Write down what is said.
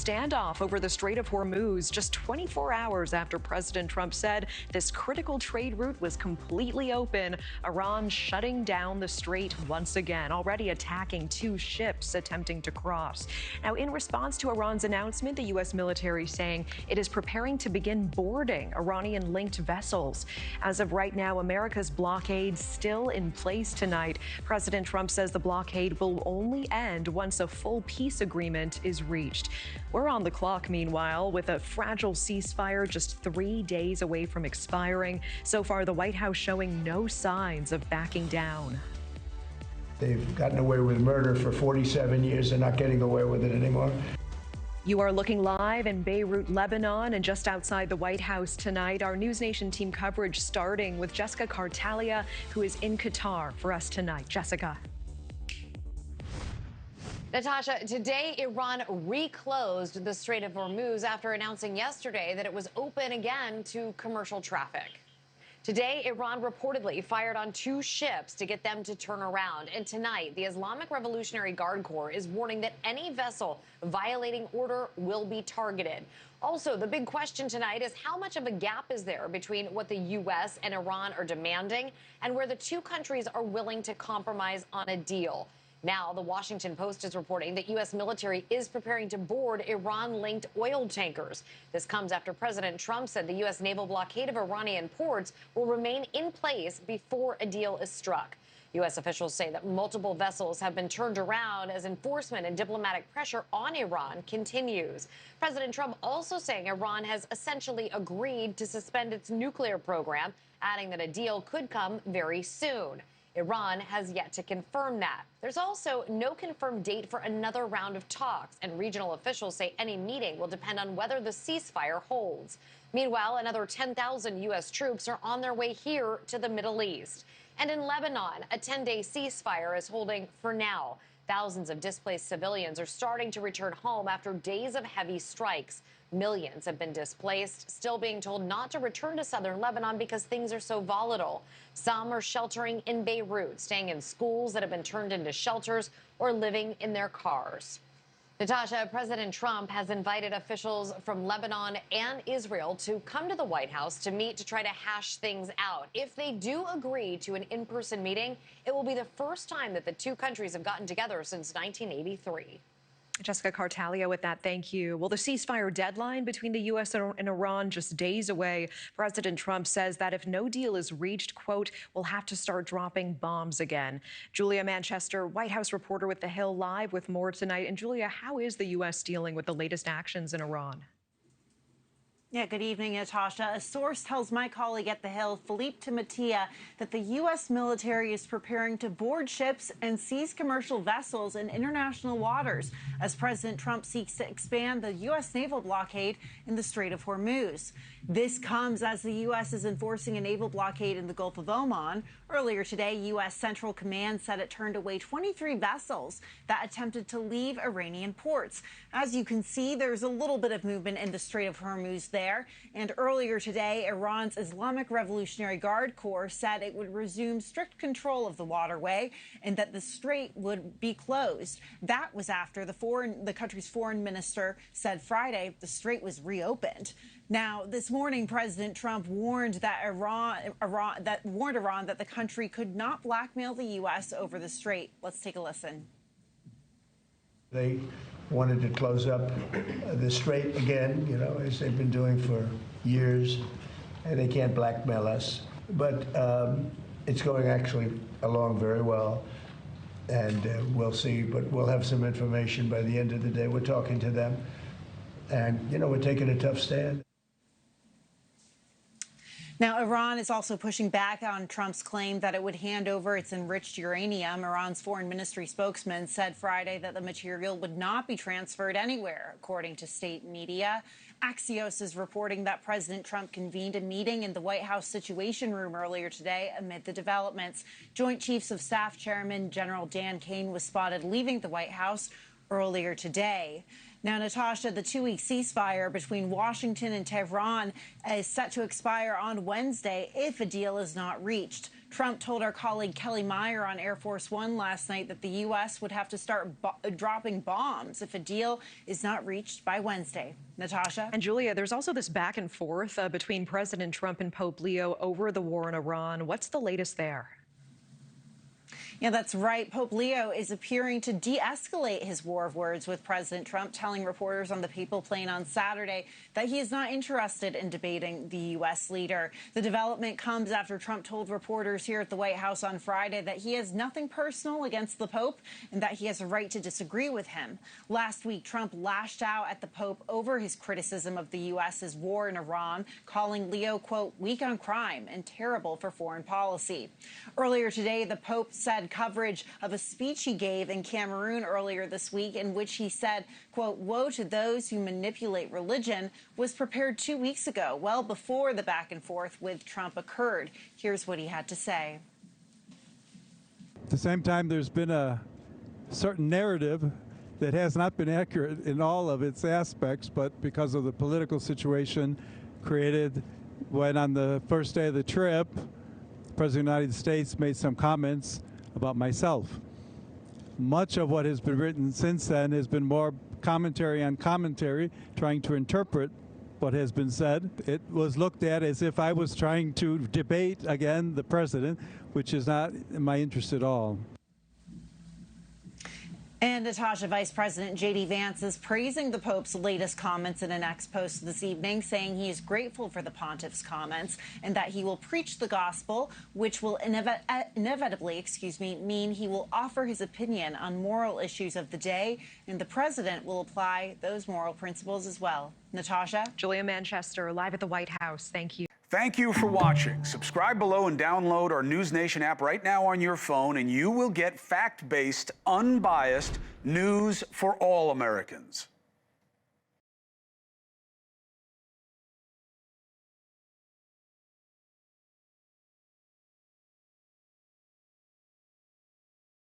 standoff over the Strait of Hormuz just 24 hours after President Trump said this critical trade route was completely open. Iran shutting down the strait once again, already attacking 2 ships attempting to cross. Now, in response to Iran's announcement, the U.S. military saying it is preparing to begin boarding Iranian-linked vessels. As of right now, America's blockade still in place tonight. President Trump says the blockade will only end once a full peace agreement is reached. We're on the clock, meanwhile, with a fragile ceasefire just 3 days away from expiring. So far, the White House showing no signs of backing down. They've gotten away with murder for 47 years. They're not getting away with it anymore. You are looking live in Beirut, Lebanon, and just outside the White House tonight. Our NewsNation team coverage starting with Jessica Cartalia, who is in Qatar for us tonight. Jessica. Natasha, today Iran reclosed the Strait of Hormuz after announcing yesterday that it was open again to commercial traffic. Today, Iran reportedly fired on 2 ships to get them to turn around. And tonight, the Islamic Revolutionary Guard Corps is warning that any vessel violating order will be targeted. Also, the big question tonight is how much of a gap is there between what the U.S. and Iran are demanding and where the 2 countries are willing to compromise on a deal. Now, the Washington Post is reporting that U.S. military is preparing to board Iran-linked oil tankers. This comes after President Trump said the U.S. naval blockade of Iranian ports will remain in place before a deal is struck. U.S. officials say that multiple vessels have been turned around as enforcement and diplomatic pressure on Iran continues. President Trump also saying Iran has essentially agreed to suspend its nuclear program, adding that a deal could come very soon. Iran has yet to confirm that. There's also no confirmed date for another round of talks, and regional officials say any meeting will depend on whether the ceasefire holds. Meanwhile, another 10,000 U.S. troops are on their way here to the Middle East. And in Lebanon, a 10-day ceasefire is holding for now. Thousands of displaced civilians are starting to return home after days of heavy strikes. Millions have been displaced, still being told not to return to southern Lebanon because things are so volatile. Some are sheltering in Beirut, staying in schools that have been turned into shelters, or living in their cars. Natasha, President Trump has invited officials from Lebanon and Israel to come to the White House to meet to try to hash things out. If they do agree to an in-person meeting, it will be the first time that the 2 countries have gotten together since 1983. Jessica Cartalia with that. Thank you. Well, the ceasefire deadline between the U.S. and Iran just days away. President Trump says that if no deal is reached, quote, we'll have to start dropping bombs again. Julia Manchester, White House reporter with The Hill, live with more tonight. And Julia, how is the U.S. dealing with the latest actions in Iran? Yeah, good evening, Natasha. A source tells my colleague at The Hill, Philippe Timotia, that the U.S. military is preparing to board ships and seize commercial vessels in international waters as President Trump seeks to expand the U.S. naval blockade in the Strait of Hormuz. This comes as the U.S. is enforcing a naval blockade in the Gulf of Oman. Earlier today, U.S. Central Command said it turned away 23 vessels that attempted to leave Iranian ports. As you can see, there's a little bit of movement in the Strait of Hormuz there. And earlier today, Iran's Islamic Revolutionary Guard Corps said it would resume strict control of the waterway and that the strait would be closed. That was after the country's foreign minister said Friday the strait was reopened. Now, this morning, President Trump warned Iran that the country could not blackmail the U.S. over the strait. Let's take a listen. They wanted to close up the strait again, as they've been doing for years, and they can't blackmail us. But it's going actually along very well, and we'll see. But we'll have some information by the end of the day. We're talking to them, and, we're taking a tough stand. Now, Iran is also pushing back on Trump's claim that it would hand over its enriched uranium. Iran's foreign ministry spokesman said Friday that the material would not be transferred anywhere, according to state media. Axios is reporting that President Trump convened a meeting in the White House Situation Room earlier today amid the developments. Joint Chiefs of Staff Chairman General Dan Kane was spotted leaving the White House earlier today. Now, Natasha, the 2-week ceasefire between Washington and Tehran is set to expire on Wednesday if a deal is not reached. Trump told our colleague Kelly Meyer on Air Force One last night that the U.S. would have to start dropping bombs if a deal is not reached by Wednesday. Natasha? And Julia, there's also this back and forth between President Trump and Pope Leo over the war in Iran. What's the latest there? Yeah, that's right. Pope Leo is appearing to de-escalate his war of words with President Trump, telling reporters on the Papal plane on Saturday that he is not interested in debating the U.S. leader. The development comes after Trump told reporters here at the White House on Friday that he has nothing personal against the Pope and that he has a right to disagree with him. Last week, Trump lashed out at the Pope over his criticism of the U.S.'s war in Iran, calling Leo, quote, weak on crime and terrible for foreign policy. Earlier today, the Pope said coverage of a speech he gave in Cameroon earlier this week in which he said, quote, woe to those who manipulate religion, was prepared 2 weeks ago, well before the back and forth with Trump occurred. Here's what he had to say. At the same time, there's been a certain narrative that has not been accurate in all of its aspects, but because of the political situation created when on the first day of the trip, the President of the United States made some comments about myself. Much of what has been written since then has been more commentary on commentary, trying to interpret what has been said. It was looked at as if I was trying to debate, again, the president, which is not in my interest at all. And Natasha, Vice President J.D. Vance is praising the Pope's latest comments in an X post this evening, saying he is grateful for the pontiff's comments and that he will preach the gospel, which will inevitably, mean he will offer his opinion on moral issues of the day, and the president will apply those moral principles as well. Natasha? Julia Manchester, live at the White House. Thank you. Thank you for watching. Subscribe below and download our NewsNation app right now on your phone, and you will get fact-based, unbiased news for all Americans.